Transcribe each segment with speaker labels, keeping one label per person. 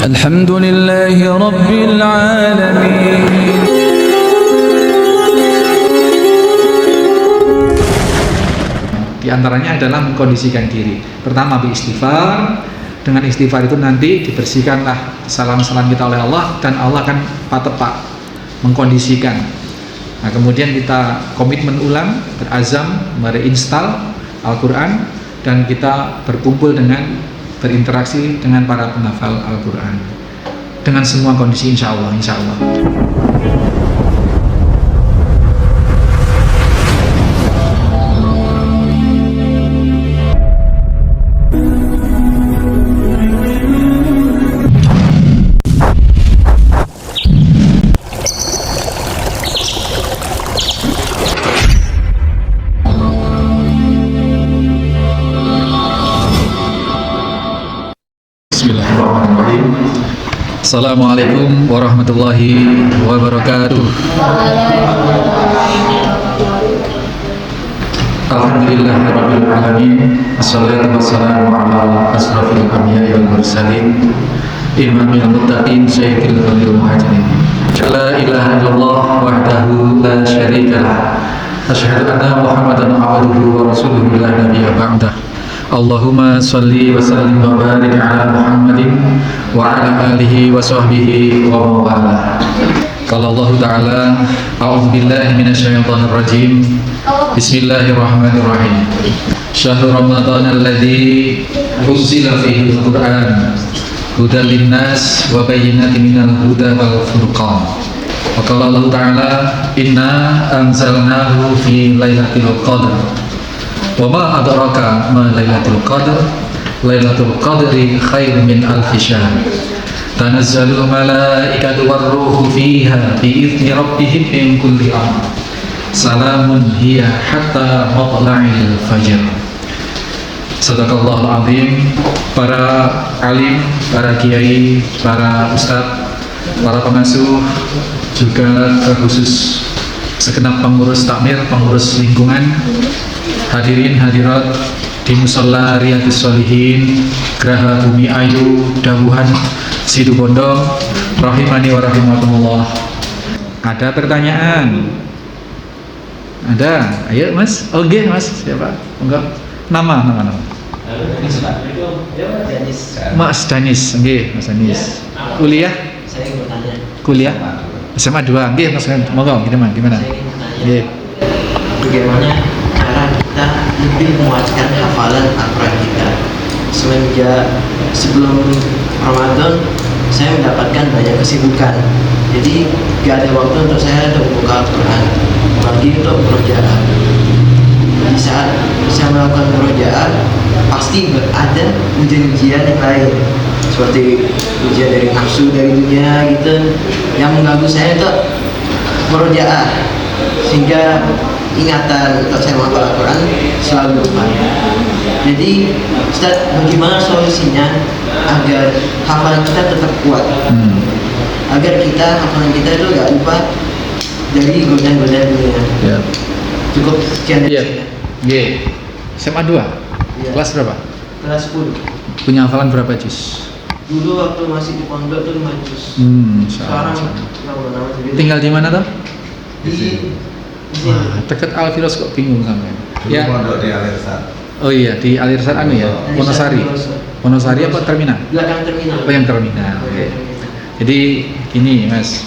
Speaker 1: Alhamdulillahi Rabbil Alamin.
Speaker 2: Di antaranya adalah mengkondisikan diri. Pertama beristighfar. Dengan istighfar itu nanti dibersihkanlah kesalahan-kesalahan kita oleh Allah, dan Allah akan patepak mengkondisikan. Nah, kemudian kita komitmen ulang, berazam mereinstall Al-Quran, dan kita berkumpul dengan berinteraksi dengan para penghafal Al-Quran dengan semua kondisi, insya Allah. Bismillahirrahmanirrahim. Assalamualaikum warahmatullahi wabarakatuh. Alhamdulillahirabbil alamin. Wassalatu wassalamu ala asrofil anbiya'i wal mursalin, imamil muttaqin, sayyidil khalil muhajirin. La ilaha illallah wahdahu la syarikalah. Asyhadu anna Muhammadan abduhu wa rasuluhu la nabiyya ba'dah. Allahumma salli wa sallim wa barik ala Muhammadin wa ala alihi wa sahbihi wa mawalah. Qala Allah Ta'ala, a'udzu billahi minasyaitonir rajim. Bismillahirrahmanirrahim. Syahrul Ramadan alladzi unzila fihi al-Qur'an hudan linnas wa bayyinatin minal huda wal furqan. Wa qala Allah Ta'ala, inna anzalnahu fi lailatul qadr. Wa ma adraka ma lailatul qadr. Lailatul qadri khairun min alfi syahr. Tanazzalul malaikatu warruhu fiha bi'izni rabbihim min kulli amr. Salamun hiya hatta matla'il fajr. Sadaqallahul azim. Para alim, para kiai, para ustadz, para pengasuh, juga terkhusus segenap pengurus takmir, pengurus lingkungan, hadirin hadirat di Mushola Riyadhus Shalihin, Geraha Bumi Ayu, Dawuhan, Situbondo, rahimani wa rahimakumullah. Ada pertanyaan? Ada? Ayo Mas. Oke Mas, siapa? Enggak. Nama. Mas Danis. Oke, Mas Danis. Kuliah?
Speaker 3: Saya ingin bertanya.
Speaker 2: Kuliah? SMA 2. Oke, Mas. Monggo, gimana?
Speaker 3: Saya ingin bertanya. Bagaimana cara kita lebih menguatkan hafalan Al-Quran kita? Semenjak sebelum Ramadan saya mendapatkan banyak kesibukan, jadi gak ada waktu untuk saya untuk buka Al-Quran, apalagi untuk murojaah. Di saat saya melakukan murojaah, pasti ada ujian-ujian yang lain, seperti ujian dari nafsu, dari dunia gitu, yang mengganggu saya untuk murojaah, sehingga ingatan untuk saya menghafal Al-Quran selalu lupa. Jadi Ustaz, bagaimana solusinya agar hafalan kita tetap kuat, agar hafalan kita itu gak lupa dari godaan-godaan dunia?
Speaker 2: Ya.
Speaker 3: Cukup sekian dari saya.
Speaker 2: SMA 2.
Speaker 3: Ya.
Speaker 2: Kelas berapa?
Speaker 3: Kelas 10.
Speaker 2: Punya hafalan berapa juz?
Speaker 3: Dulu waktu masih di pondok tuh 5 juz. Sekarang
Speaker 2: Tinggal di mana tuh?
Speaker 3: di sini.
Speaker 2: Wah, dekat Alfiros kok bingung sampean. Ya.
Speaker 4: Pondok di Alirsat.
Speaker 2: Oh iya, di Alirsat anu ya, Wonosari. Wonosari apa terminal?
Speaker 3: Belakang terminal.
Speaker 2: Oh, yang terminal. Oke. Jadi gini, Mas.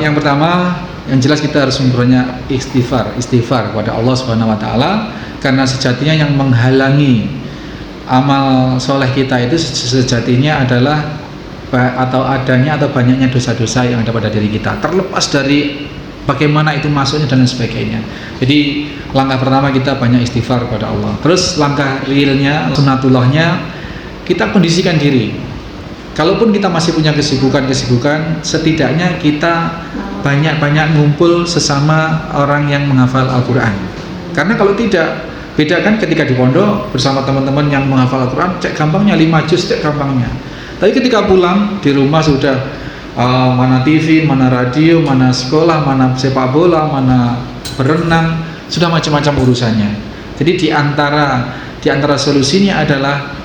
Speaker 2: Yang pertama, yang jelas kita harus memperbanyak istighfar kepada Allah Subhanahu wa taala, karena sejatinya yang menghalangi amal soleh kita itu sejatinya adalah atau adanya atau banyaknya dosa-dosa yang ada pada diri kita, terlepas dari bagaimana itu masuknya dan lain sebagainya. Jadi langkah pertama kita banyak istighfar kepada Allah. Terus langkah realnya, sunatullahnya, kita kondisikan diri. Kalaupun kita masih punya kesibukan, setidaknya kita banyak-banyak ngumpul sesama orang yang menghafal Al-Quran. Karena kalau tidak, beda kan ketika di pondok bersama teman-teman yang menghafal Al-Quran, cek gampangnya 5 juz, cek gampangnya. Tapi ketika pulang di rumah sudah mana TV, mana radio, mana sekolah, mana sepak bola, mana berenang, sudah macam-macam urusannya. Jadi di antara solusinya adalah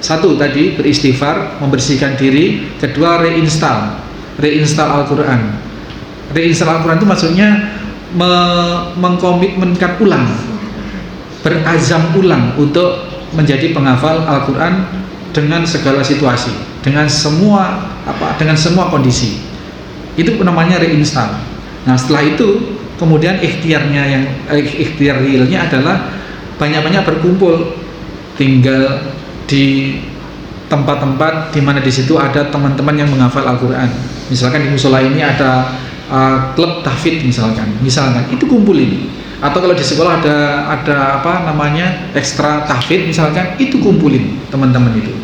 Speaker 2: Satu tadi beristighfar, membersihkan diri. Kedua reinstall Al-Quran. Reinstall Al-Quran itu maksudnya mengkomitmenkan ulang, berazam ulang untuk menjadi penghafal Al-Quran dengan segala situasi, dengan semua kondisi. Itu namanya reinstall. Nah setelah itu kemudian ikhtiar realnya adalah banyak-banyak berkumpul, tinggal di tempat-tempat di mana di situ ada teman-teman yang menghafal Al-Quran. Misalkan di musola ini ada klub tahfidz misalkan itu kumpulin. Atau kalau di sekolah ada ekstra tahfidz misalkan, itu kumpulin teman-teman itu.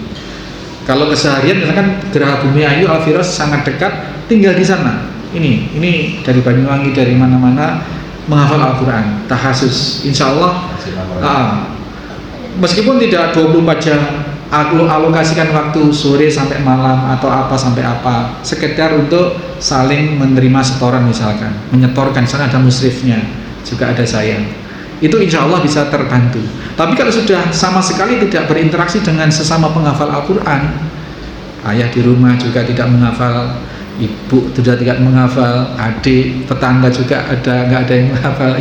Speaker 2: Kalau keseharian misalkan Geraha Bumi Ayu Al-Firas sangat dekat, tinggal di sana. Ini dari Banyuwangi, dari mana-mana menghafal Al-Quran, tahasus. Insya Allah meskipun tidak 24 jam, aku alokasikan waktu sore sampai malam atau apa sampai apa, sekedar untuk saling menerima setoran misalkan, menyetorkan. Sana ada musrifnya, juga ada saya. Itu insya Allah bisa terbantu. Tapi kalau sudah sama sekali tidak berinteraksi dengan sesama penghafal Al-Quran, ayah di rumah juga tidak menghafal, ibu sudah tidak menghafal, adik, tetangga juga nggak ada yang menghafal,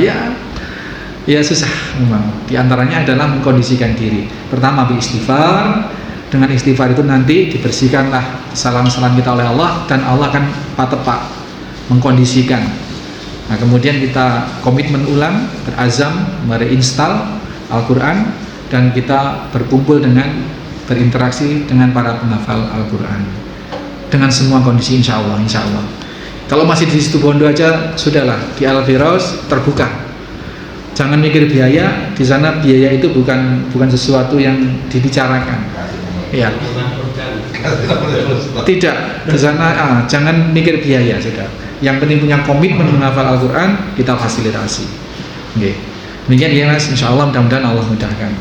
Speaker 2: ya susah memang. Di antaranya adalah mengkondisikan diri. Pertama beristighfar. Dengan istighfar itu nanti dibersihkanlah kesalahan-kesalahan kita oleh Allah, dan Allah akan tepat mengkondisikan. Nah kemudian kita komitmen ulang, berazam mereinstall Al-Quran, dan kita berkumpul dengan berinteraksi dengan para penghafal Al-Quran dengan semua kondisi, insya Allah. Kalau masih di situ Bondo aja, sudahlah, di Al-Firas terbuka. Jangan mikir biaya, di sana biaya itu bukan sesuatu yang dibicarakan. Ya. Tidak, di sana jangan mikir biaya sudah. Yang penting punya komitmen menghafal Al-Quran, kita fasilitasi. Oke. Demikian ya Mas, insya Allah mudah-mudahan Allah mudahkan.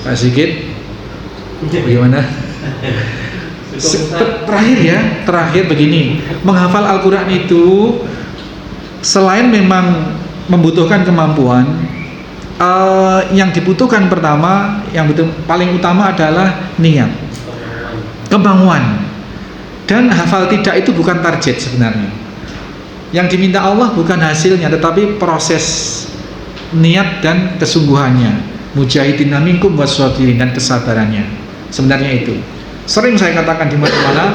Speaker 2: Pak Sigit, bagaimana? Terakhir begini, menghafal Al-Quran itu selain memang membutuhkan kemampuan, yang dibutuhkan pertama, paling utama adalah niat, kemauan. Dan hafal tidak itu bukan target sebenarnya. Yang diminta Allah bukan hasilnya, tetapi proses niat dan kesungguhannya. Mujahidina minkum wassabirin, dan kesabarannya. Sebenarnya itu. Sering saya katakan di mana-mana,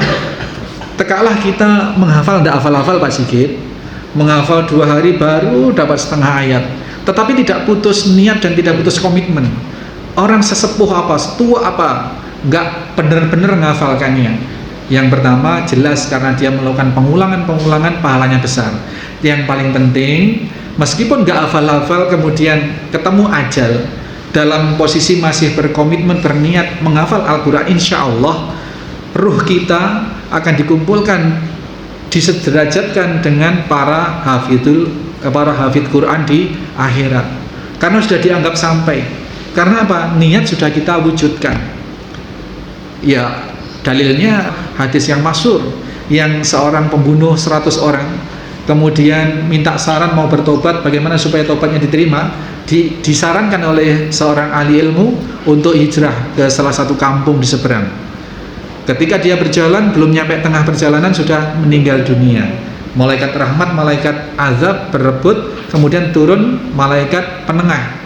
Speaker 2: tekaklah kita menghafal, tidak hafal-hafal Pak Sigit, menghafal 2 hari baru dapat setengah ayat, tetapi tidak putus niat dan tidak putus komitmen. Orang sesepuh apa, setua apa, nggak benar-benar menghafalkannya. Yang pertama jelas karena dia melakukan pengulangan pahalanya besar. Yang paling penting, meskipun nggak hafal-hafal kemudian ketemu ajal, dalam posisi masih berkomitmen berniat menghafal Al-Quran, insya Allah ruh kita akan dikumpulkan, disederajatkan dengan para hafidh Quran di akhirat, karena sudah dianggap sampai. Karena apa? Niat sudah kita wujudkan. Ya, dalilnya hadis yang masyhur, yang seorang pembunuh 100 orang kemudian minta saran mau bertobat, bagaimana supaya tobatnya diterima. Disarankan oleh seorang ahli ilmu untuk hijrah ke salah satu kampung di seberang. Ketika dia berjalan, belum nyampe tengah perjalanan sudah meninggal dunia. Malaikat rahmat, malaikat azab berebut, kemudian turun malaikat penengah.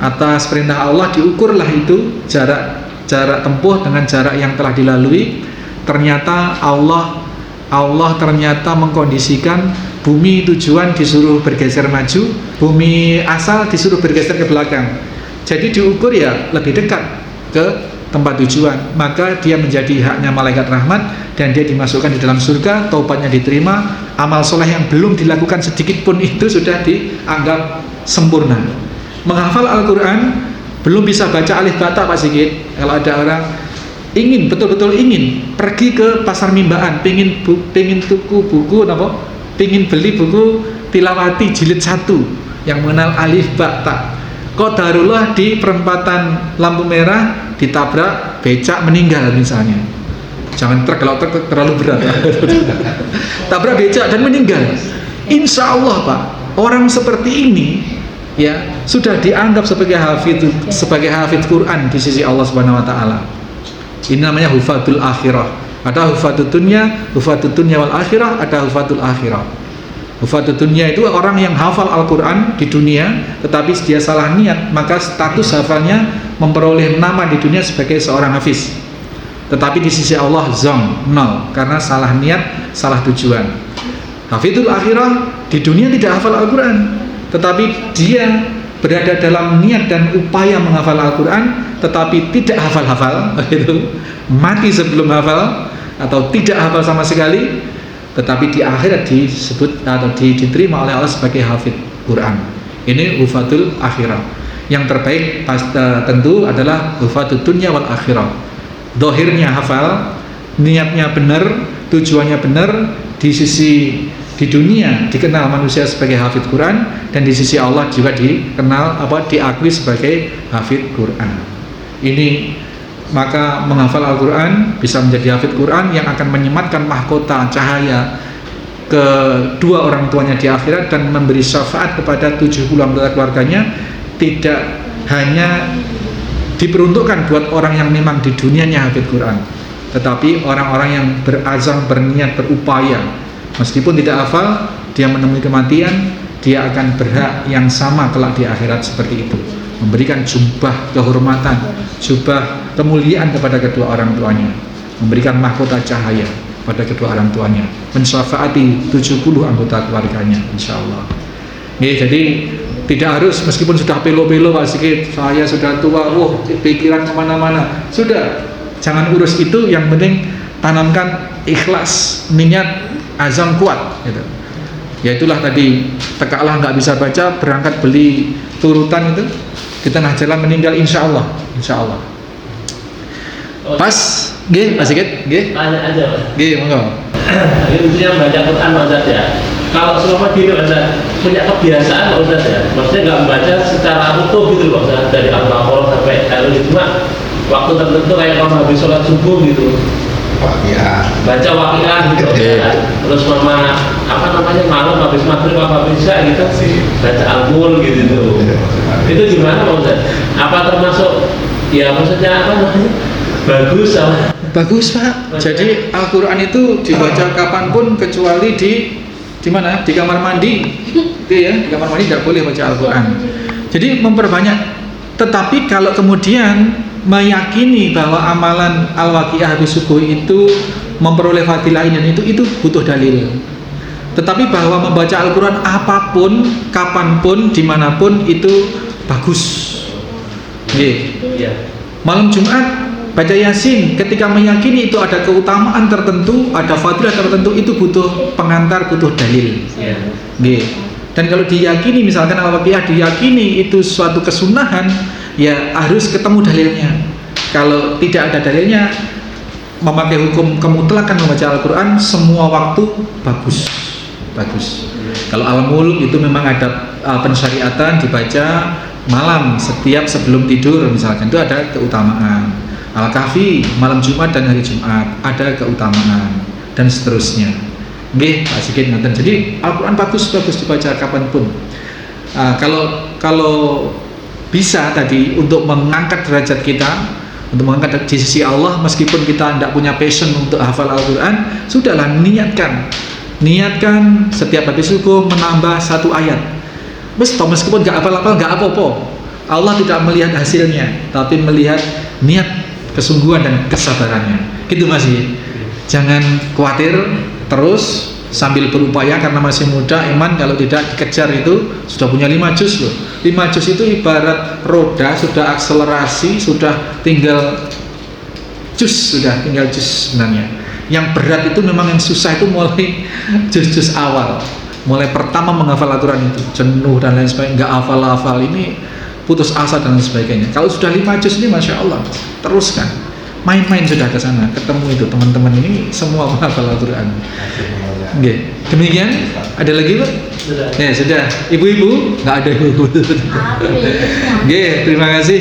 Speaker 2: Atas perintah Allah diukurlah itu jarak tempuh dengan jarak yang telah dilalui. Ternyata Allah ternyata mengkondisikan bumi tujuan disuruh bergeser maju, bumi asal disuruh bergeser ke belakang. Jadi diukur ya lebih dekat ke tempat tujuan, maka dia menjadi haknya malaikat rahmat dan dia dimasukkan di dalam surga, taubatnya diterima, amal soleh yang belum dilakukan sedikit pun itu sudah dianggap sempurna. Menghafal Al-Quran belum bisa baca alif bata Pak Sigit. Kalau ada orang ingin, betul-betul ingin pergi ke pasar Mimbaan, pingin tuku buku pingin beli buku Tilawati jilid 1 yang mengenal alif bata, qadarullah di perempatan lampu merah ditabrak becak meninggal misalnya. Jangan truk, kalau truk terlalu berat ya. Tabrak becak dan meninggal. Insya Allah Pak, orang seperti ini ya sudah dianggap sebagai hafidh Quran di sisi Allah Subhanahu Wa Taala. Ini namanya hufatul akhirah. Ada hufatul dunya wal akhirah, ada hufatul akhirah. Hufatul dunya itu orang yang hafal Al-Quran di dunia, tetapi dia salah niat, maka status hafalnya memperoleh nama di dunia sebagai seorang hafiz. Tetapi di sisi Allah zong, nol, karena salah niat, salah tujuan. Hafizul akhirah di dunia tidak hafal Al-Quran, tetapi dia berada dalam niat dan upaya menghafal Al-Quran, tetapi tidak hafal-hafal, itu mati sebelum hafal atau tidak hafal sama sekali, tetapi di akhirat disebut atau diterima oleh Allah sebagai hafid Quran. Ini hufatul akhirah. Yang terbaik tentu adalah hufatul dunya wal akhirah. Dohirnya hafal, niatnya benar, tujuannya benar, di dunia dikenal manusia sebagai hafid Quran, dan di sisi Allah juga diakui sebagai hafid Quran. Ini maka menghafal Al-Quran bisa menjadi hafid Quran yang akan menyematkan mahkota cahaya kedua orang tuanya di akhirat dan memberi syafaat kepada 70 anggota keluarganya. Tidak hanya diperuntukkan buat orang yang memang di dunianya hafid Quran, tetapi orang-orang yang berazam, berniat, berupaya, meskipun tidak hafal, dia menemui kematian, dia akan berhak yang sama kelak di akhirat seperti itu, memberikan jubah kehormatan, jubah kemuliaan kepada kedua orang tuanya, memberikan mahkota cahaya pada kedua orang tuanya, mensyafaati 70 anggota keluarganya, insyaallah. Jadi tidak harus meskipun sudah pelo-pelo Pak Sigit, saya sudah tua, pikiran kemana-mana, sudah, jangan urus itu. Yang penting tanamkan ikhlas, niat, azam kuat gitu. Ya itulah tadi, tekaklah nggak bisa baca, berangkat beli turutan itu, di tengah jalan meninggal, insya Allah. Pas, Pak Sigit,
Speaker 4: tanya aja Mas.
Speaker 2: Monggo.
Speaker 4: Ini yang baca Quran Ustaz ya. Kalau selama gitu Ustaz punya kebiasaan Ustaz ya, maksudnya nggak membaca secara utuh gitu loh Ustaz, dari Al-Baqarah sampai cuma waktu tertentu kayak kalau habis sholat subuh gitu, baca waqiah gitu ya. Terus malam habis maghrib habis isya gitu baca Al-Mulk gitu. Itu gimana Pak Ustaz? Apa termasuk ya, maksudnya
Speaker 2: Bagus Pak. Jadi Al-Quran itu dibaca kapanpun kecuali di mana? Di kamar mandi. Itu ya, di kamar mandi tidak boleh baca Al-Quran. Jadi memperbanyak. Tetapi kalau kemudian meyakini bahwa amalan Al-Waqiah habis subuh itu memperoleh fadilah ini itu butuh dalil. Tetapi bahwa membaca Al-Quran apapun, kapanpun, dimanapun itu bagus. Malam Jumat baca Yasin, ketika meyakini itu ada keutamaan tertentu, ada fadilah tertentu, itu butuh pengantar, butuh dalil. Dan kalau diyakini, misalkan Al-Waqiah diyakini itu suatu kesunahan, ya harus ketemu dalilnya. Kalau tidak ada dalilnya, memakai hukum kemutlakan membaca Al-Quran semua waktu bagus. Kalau Al-Mulk itu memang ada pensyariatan dibaca malam setiap sebelum tidur, misalkan itu ada keutamaan. Al-Kahfi malam Jumat dan hari Jumat ada keutamaan, dan seterusnya. Pak Sigit ngaten. Jadi Al-Quran bagus dibaca kapanpun. Kalau bisa tadi untuk mengangkat derajat kita, untuk mengangkat di sisi Allah, meskipun kita tidak punya passion untuk hafal Al-Quran, sudahlah niatkan setiap habis subuh menambah 1 ayat. Meskipun nggak hafal-hafal nggak apa-apa. Allah tidak melihat hasilnya, tapi melihat niat, kesungguhan dan kesabarannya. Gitu Mas. Jangan khawatir, terus sambil berupaya karena masih muda. Iman kalau tidak dikejar itu sudah punya 5 juz loh. 5 juz itu ibarat roda, sudah akselerasi, sudah tinggal juz sebenarnya. Yang berat itu memang yang susah itu mulai juz-juz awal. Mulai pertama menghafal Al-Quran itu jenuh dan lain sebagainya, nggak hafal ini putus asa dan lain sebagainya. Kalau sudah 5 juz ini Masya Allah, teruskan. Main-main sudah ke sana, ketemu itu teman-teman ini semua menghafal Al-Quran. Demikian, ada lagi Pak? Ya sudah. Ibu-ibu? Nggak ada ibu. Terima kasih.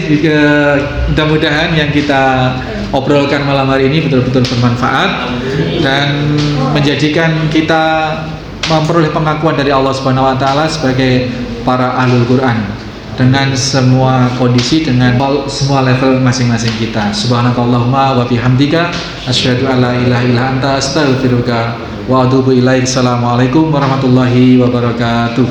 Speaker 2: Mudah-mudahan yang kita obrolkan malam hari ini betul-betul bermanfaat dan menjadikan kita memperoleh pengakuan dari Allah Subhanahu wa taala sebagai para ahlul Quran. dengan semua kondisi, dengan semua level masing-masing kita. Subhanakallahumma wa bihamdika asyhadu an la ilaha illa anta astaghfiruka wa atubu ilaik. Assalamualaikum warahmatullahi wabarakatuh.